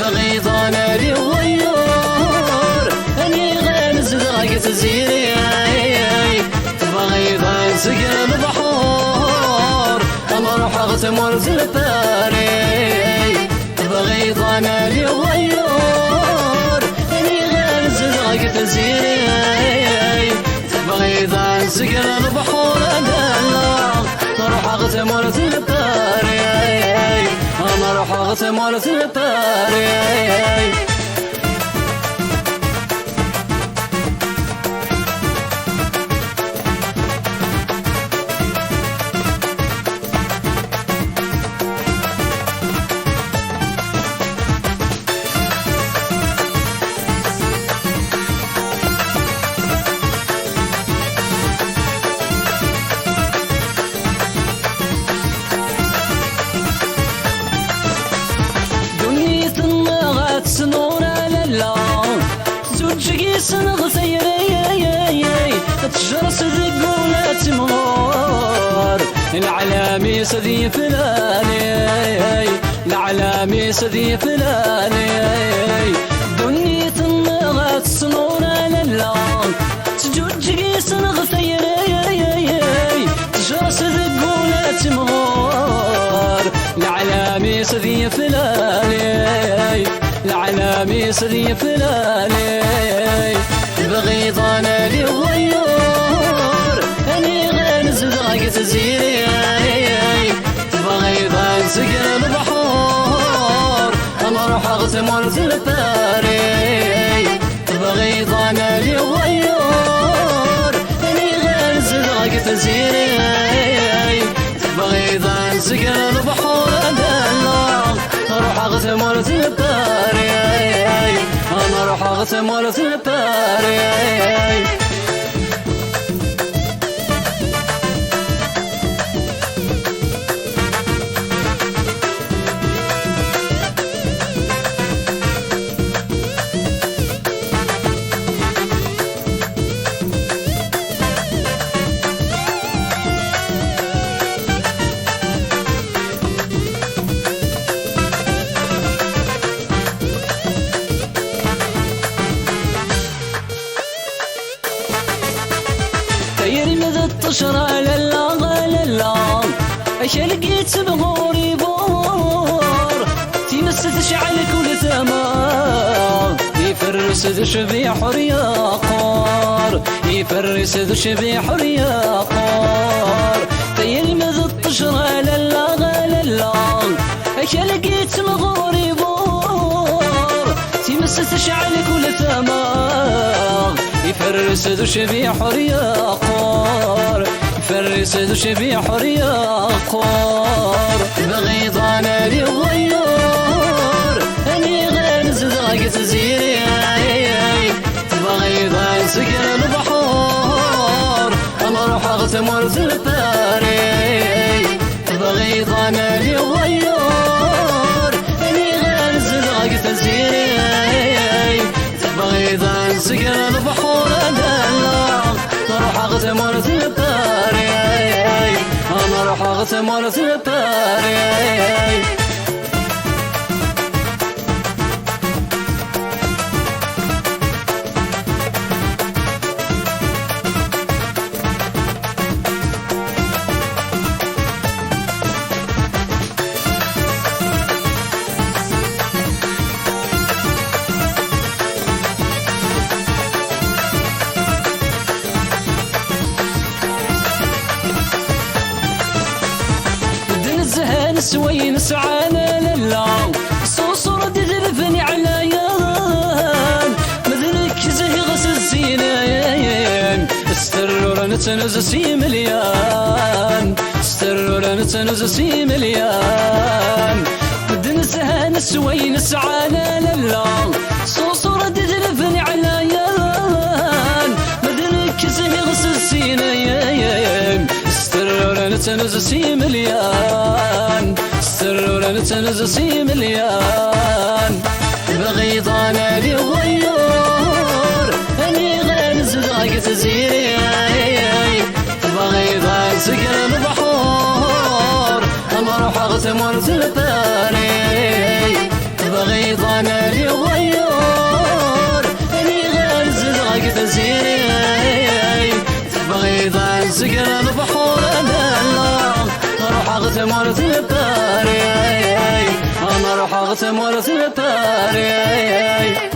بغيض انا لي غيور اني غنزل غاية زيري بغيض انسقى البحور انا روح اغتمر زلباري بغيض انا لي غيور اني غنزل غاية زيري بغيض انسقى البحور انا روح اغتمر زلباري انا روح اغتمر زلباري سنورة للا زوج قيسن غثيري تجرس الرقولة تمغور العلامي سذي فلاني العلامي سذي فلاني دنيا النغات سنورة للا زوج قيسن غثيري تجرس الرقولة تمغور العلامي سذي فلاني العلامي سري فلاني بغيض انا لي غيور اني غنزل غاية زيري بغيض انسقى البحور انا روح اغتمر زلباري بغيض انا لي غيور اني غنزل غاية زيري بغيض انسقى البحور انا روح اغتمر زلباري انا روح اغتمر زلباري تشرى للا للا اش لقيت بغوري بور تمس تشعل كل ثمار يفرس ذو شبيح رياقار يفرس ذو شبيح رياقار تيلمذ التشرى للا للا اش لقيت بغوري بور تمس تشعل كل ثمار يفرس ذو شبيح رياقار يفرس ذو شبيح رياقار بغيض انا لي غيور اني غنزل غاية زيري بغيض انسقى البحور انا روح اغتمر زلباري بغيض انا لي غيور اني غنزل غاية زيري بغيض انسقى البحور انا روح اغتمر زلباري انا روح اغتمر زلباري سوين سعانا للا صوصر دذلفني علايان مذلك زي غس الزينين استرور نتنز سي مليان استرور نتنز سي مليان بدن سهان سوين سعانا للا صوصر دذلفني علايان مذلك زي غس الزينين استرور نتنز سي مليان استرور نتنز سي مليان بغيض انا لي غيور اني غنزل غاية زيري بغيض انسقى البحور اما روح اغتمر زلباري بغيض انا مرت مرت باري